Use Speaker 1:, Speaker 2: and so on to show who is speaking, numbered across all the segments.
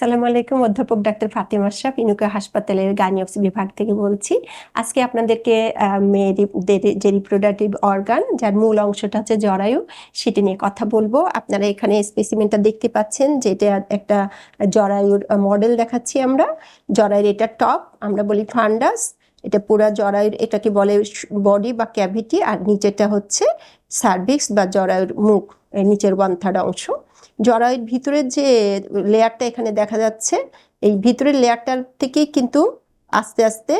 Speaker 1: আসসালামু আলাইকুম। অধ্যাপক ডাক্তার ফাতেমা আশরাফ, ইনুকা হাসপাতালের গাইনিকস বিভাগ থেকে বলছি। আজকে আপনাদেরকে মেয়েদের যে রিপ্রোডাক্টিভ অর্গান, যার মূল অংশটা হচ্ছে জরায়ু, সেটি নিয়ে কথা বলবো। আপনারা এখানে স্পেসিমেনটা দেখতে পাচ্ছেন, যেটা একটা জরায়ুর মডেল দেখাচ্ছি আমরা। জরায়ুর এটা টপ, আমরা বলি ফান্ডাস। এটা পুরা জরায়ুর, এটাকে বলে বডি বা ক্যাভিটি, আর নিচেটা হচ্ছে সার্ভিক্স বা জরায়ুর মুখ, নিচের 1/3 অংশ। জরায়ুর ভিতরের যে লেয়ারটা এখানে দেখা যাচ্ছে, এই ভিতরের লেয়ারটার থেকেই কিন্তু আস্তে আস্তে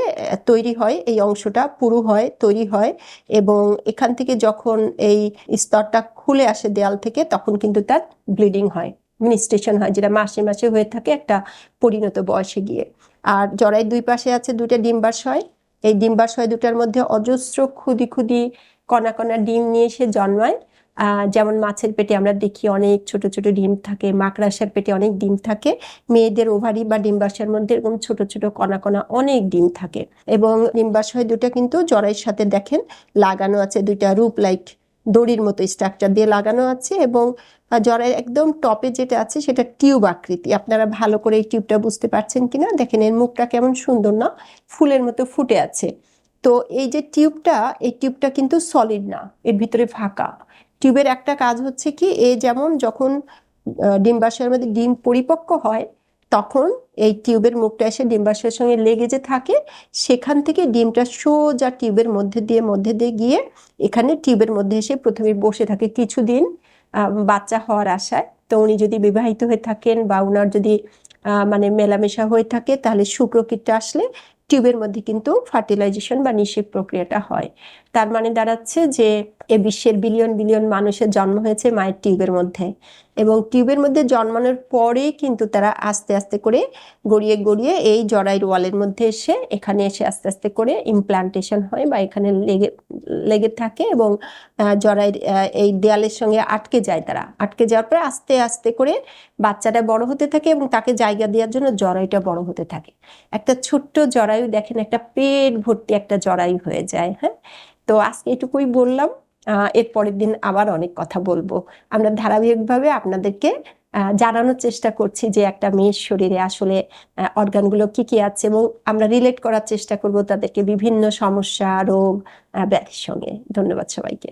Speaker 1: তৈরি হয়, এই অংশটা পুরু হয়, তৈরি হয়। এবং এখান থেকে যখন এই স্তরটা খুলে আসে দেয়াল থেকে, তখন কিন্তু তার ব্লিডিং হয়, মিনিস্ট্রেশন হয়, যেটা মাসে মাসে হয়ে থাকে একটা পরিণত বয়সে গিয়ে। আর জরায়ুর দুই পাশে আছে দুইটা ডিম্বাশয়। এই ডিম্বাশয় দুটার মধ্যে অজস্র ক্ষুদি ক্ষুদি কণা কণা ডিম নিয়ে সে জন্মায়। যেমন মাছের পেটে আমরা দেখি অনেক ছোট ছোট ডিম থাকে, মাকড়সার পেটে অনেক ডিম থাকে, মেয়েদের ওভারি বা ডিম্বাশয়ের মধ্যে এরকম ছোট ছোট কণা কণা অনেক ডিম থাকে। এবং ডিম্বাশয় দুটো কিন্তু জরায়ুর সাথে দেখেন লাগানো আছে, দুইটা রূপ লাইক দড়ির মতো স্ট্রাকচার দিয়ে লাগানো আছে। এবং জরায়ুর একদম টপে যেটা আছে সেটা টিউব আকৃতি। আপনারা ভালো করে এই টিউবটা বুঝতে পারছেন কিনা দেখেন, এর মুখটা কেমন সুন্দর না, ফুলের মতো ফুটে আছে। তো এই যে টিউবটা, এই টিউবটা কিন্তু সলিড না, এর ভিতরে ফাঁকা। টিউবের একটা কাজ হচ্ছে কি, যেমন যখন ডিম্বাশয়ের মধ্যে ডিম পরিপক্ক হয়, তখন এই টিউবের মুখটা এসে ডিম্বাশয়ের সঙ্গে লেগে যে থাকে, সেখান থেকে ডিমটা সোজা টিউবের মধ্যে দিয়ে গিয়ে এখানে টিউবের মধ্যে এসে প্রথমে বসে থাকে কিছুদিন বাচ্চা হওয়ার আশায়। তো উনি যদি বিবাহিত হয়ে থাকেন বা উনার যদি মানে মেলামেশা হয়ে থাকে, তাহলে সুপ্রকৃতিটা আসলে টিউবের মধ্যে কিন্তু ফার্টিলাইজেশন বা নিষেক প্রক্রিয়াটা হয়। তার মানে দাঁড়াচ্ছে যে এ বিশ্বের বিলিয়ন বিলিয়ন মানুষের জন্ম হয়েছে মায়ের টিউবের মধ্যে। এবং টিউবের মধ্যে জন্মানোর পরে কিন্তু তারা আস্তে আস্তে করে গড়িয়ে গড়িয়ে এই জরায়ুর ওয়ালের মধ্যে এসে, এখানে এসে আস্তে আস্তে করে ইমপ্লান্টেশন হয় বা এখানে লেগে লেগে থাকে। এবং জরায়ুর এই দেয়ালের সঙ্গে আটকে যায়। তারা আটকে যাওয়ার পরে আস্তে আস্তে করে বাচ্চাটা বড় হতে থাকে এবং তাকে জায়গা দেওয়ার জন্য জরায়ুটা বড় হতে থাকে। একটা ছোট্ট জরায়ু দেখেন, একটা পেট ভর্তি একটা জরায়ু হয়ে যায়। হ্যাঁ, তো আজকে এটুকুই বললাম। এর পরের দিন আবার অনেক কথা বলবো। আমরা ধারাবাহিকভাবে আপনাদেরকে জানানোর চেষ্টা করছি যে একটা মেয়ের শরীরে আসলে অর্গানগুলো কি কি আছে, এবং আমরা রিলেট করার চেষ্টা করব তাদেরকে বিভিন্ন সমস্যা, রোগ, ব্যাধির সঙ্গে। ধন্যবাদ সবাইকে।